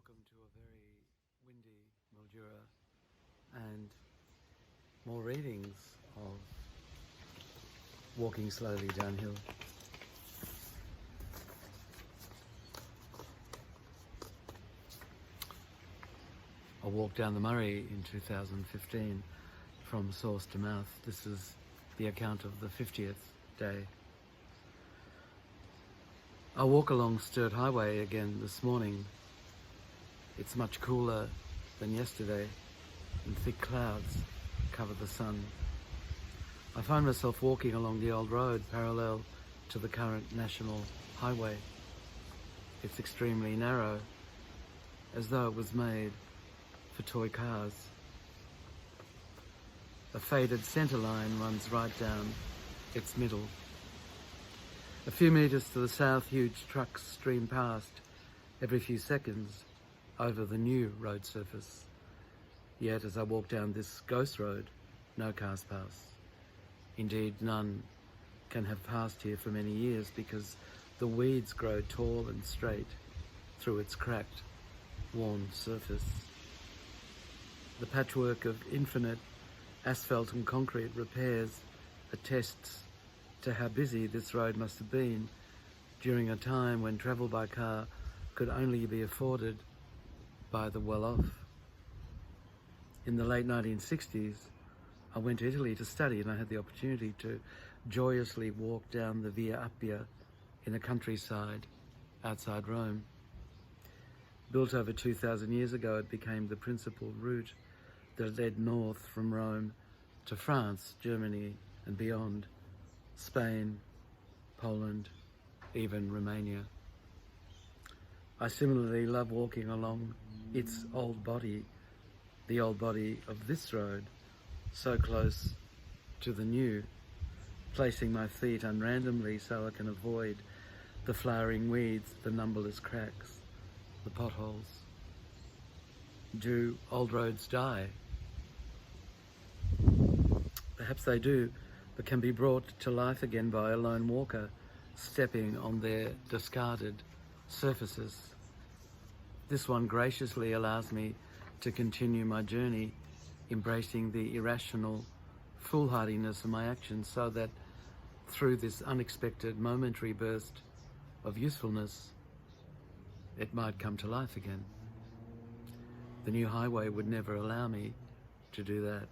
Welcome to a very windy Mildura and more readings of walking slowly downhill. I walked down the Murray in 2015 from source to mouth. This is the account of the 50th day. I walk along Sturt Highway again this morning. It's much cooler than yesterday and thick clouds cover the sun. I find myself walking along the old road parallel to the current national highway. It's extremely narrow, as though it was made for toy cars. A faded centre line runs right down its middle. A few metres to the south, huge trucks stream past every few seconds over the new road surface. Yet as I walk down this ghost road, no cars pass. Indeed, none can have passed here for many years because the weeds grow tall and straight through its cracked, worn surface. The patchwork of infinite asphalt and concrete repairs attests to how busy this road must have been during a time when travel by car could only be afforded by the well-off. In the late 1960s, I went to Italy to study and I had the opportunity to joyously walk down the Via Appia in the countryside outside Rome. Built over 2,000 years ago, it became the principal route that led north from Rome to France, Germany and beyond, Spain, Poland, even Romania. I similarly love walking along its old body, the old body of this road, so close to the new, placing my feet unrandomly so I can avoid the flowering weeds, the numberless cracks, the potholes. Do old roads die? Perhaps they do, but can be brought to life again by a lone walker stepping on their discarded surfaces. This one graciously allows me to continue my journey, embracing the irrational foolhardiness of my actions so that through this unexpected momentary burst of usefulness, it might come to life again. The new highway would never allow me to do that.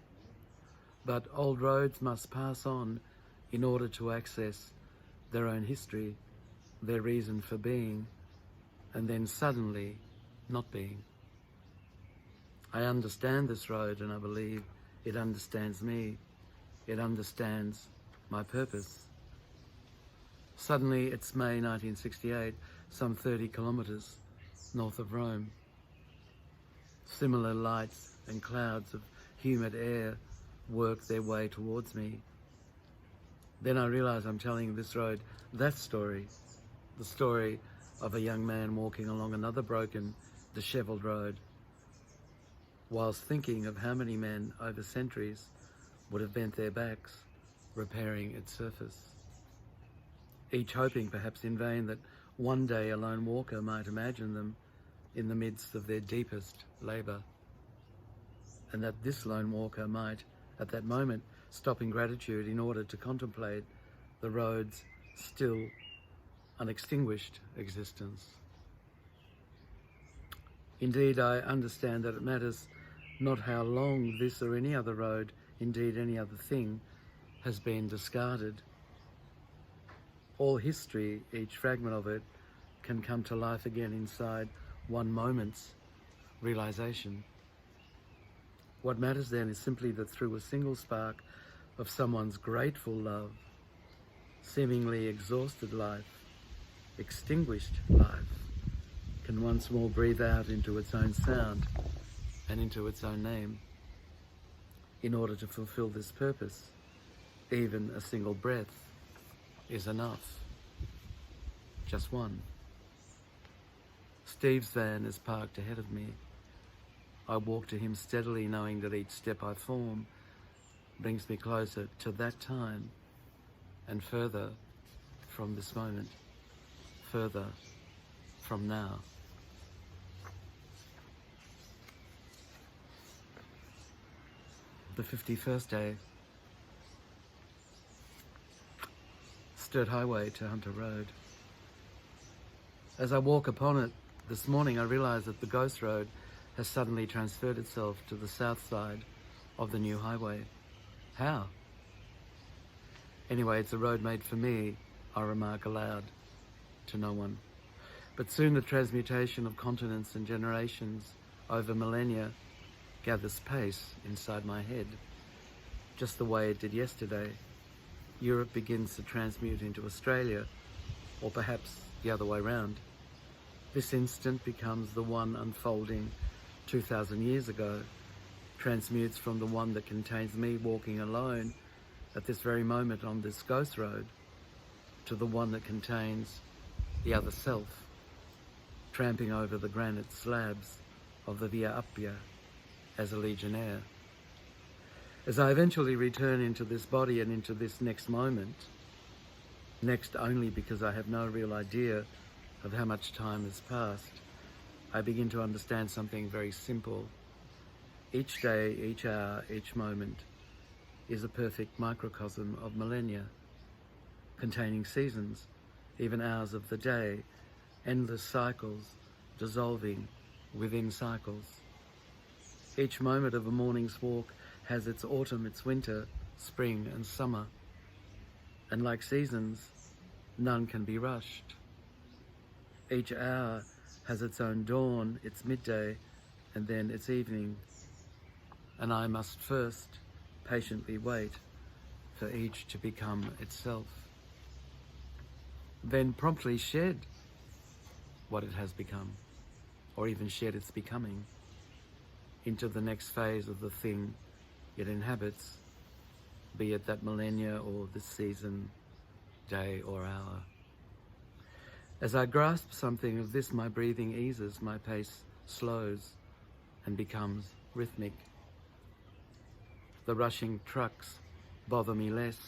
But old roads must pass on in order to access their own history, their reason for being, and then suddenly not being. I understand this road and I believe it understands me. It understands my purpose. Suddenly it's May 1968, some 30 kilometres north of Rome. Similar lights and clouds of humid air work their way towards me. Then I realise I'm telling this road that story, the story of a young man walking along another broken, dishevelled road, whilst thinking of how many men over centuries would have bent their backs repairing its surface, each hoping perhaps in vain that one day a lone walker might imagine them in the midst of their deepest labour, and that this lone walker might at that moment stop in gratitude in order to contemplate the road's still unextinguished existence. Indeed, I understand that it matters not how long this or any other road, indeed any other thing, has been discarded. All history, each fragment of it, can come to life again inside one moment's realisation. What matters then is simply that through a single spark of someone's grateful love, seemingly exhausted life, extinguished life, can once more breathe out into its own sound and into its own name. In order to fulfill this purpose, even a single breath is enough. Just one. Steve's van is parked ahead of me. I walk to him steadily, knowing that each step I form brings me closer to that time and further from this moment, further from now. the 51st day. Sturt Highway to Hunter Road. As I walk upon it this morning, I realise that the ghost road has suddenly transferred itself to the south side of the new highway. How? Anyway, it's a road made for me, I remark aloud to no one. But soon the transmutation of continents and generations over millennia gathers pace inside my head, just the way it did yesterday. Europe begins to transmute into Australia, or perhaps the other way round. This instant becomes the one unfolding 2,000 years ago, transmutes from the one that contains me walking alone at this very moment on this ghost road to the one that contains the other self, tramping over the granite slabs of the Via Appia as a legionnaire. As I eventually return into this body and into this next moment, next only because I have no real idea of how much time has passed, I begin to understand something very simple. Each day, each hour, each moment is a perfect microcosm of millennia, containing seasons, even hours of the day, endless cycles dissolving within cycles. Each moment of a morning's walk has its autumn, its winter, spring and summer. And like seasons, none can be rushed. Each hour has its own dawn, its midday, and then its evening. And I must first patiently wait for each to become itself. Then promptly shed what it has become, or even shed its becoming, into the next phase of the thing it inhabits, be it that millennia or this season, day or hour. As I grasp something of this, my breathing eases, my pace slows and becomes rhythmic. The rushing trucks bother me less,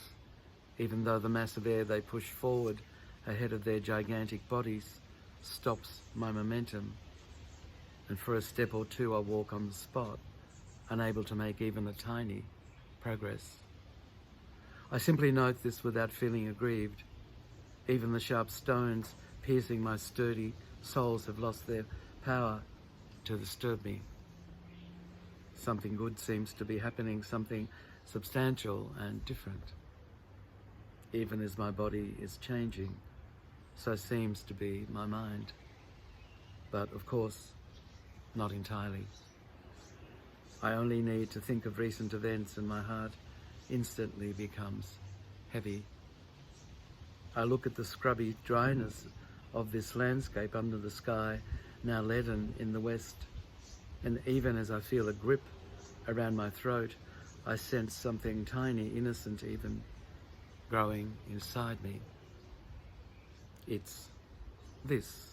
even though the mass of air they push forward ahead of their gigantic bodies stops my momentum. And for a step or two I walk on the spot, unable to make even a tiny progress. I simply note this without feeling aggrieved. Even the sharp stones piercing my sturdy soles have lost their power to disturb me. Something good seems to be happening, something substantial and different. Even as my body is changing, so seems to be my mind. But of course, not entirely. I only need to think of recent events and my heart instantly becomes heavy. I look at the scrubby dryness of this landscape under the sky, now leaden in the west, and even as I feel a grip around my throat, I sense something tiny, innocent even, growing inside me. It's this.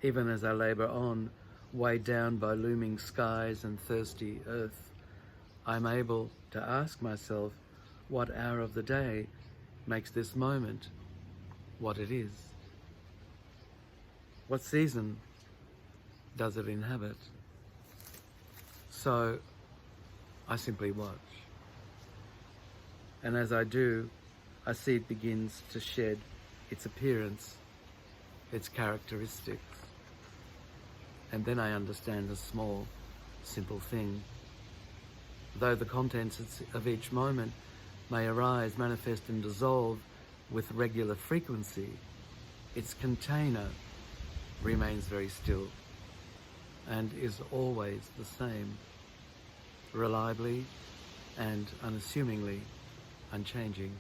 Even as I labour on, weighed down by looming skies and thirsty earth, I'm able to ask myself what hour of the day makes this moment what it is. What season does it inhabit? So I simply watch. And as I do, I see it begins to shed its appearance, its characteristics. And then I understand a small, simple thing. Though the contents of each moment may arise, manifest and dissolve with regular frequency, its container remains very still and is always the same, reliably and unassumingly unchanging.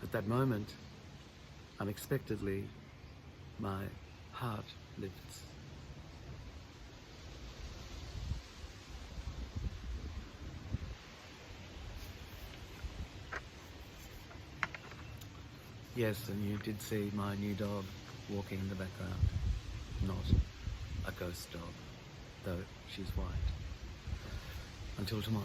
At that moment, unexpectedly, my heart lifts. Yes, and you did see my new dog walking in the background. Not a ghost dog, though she's white. Until tomorrow.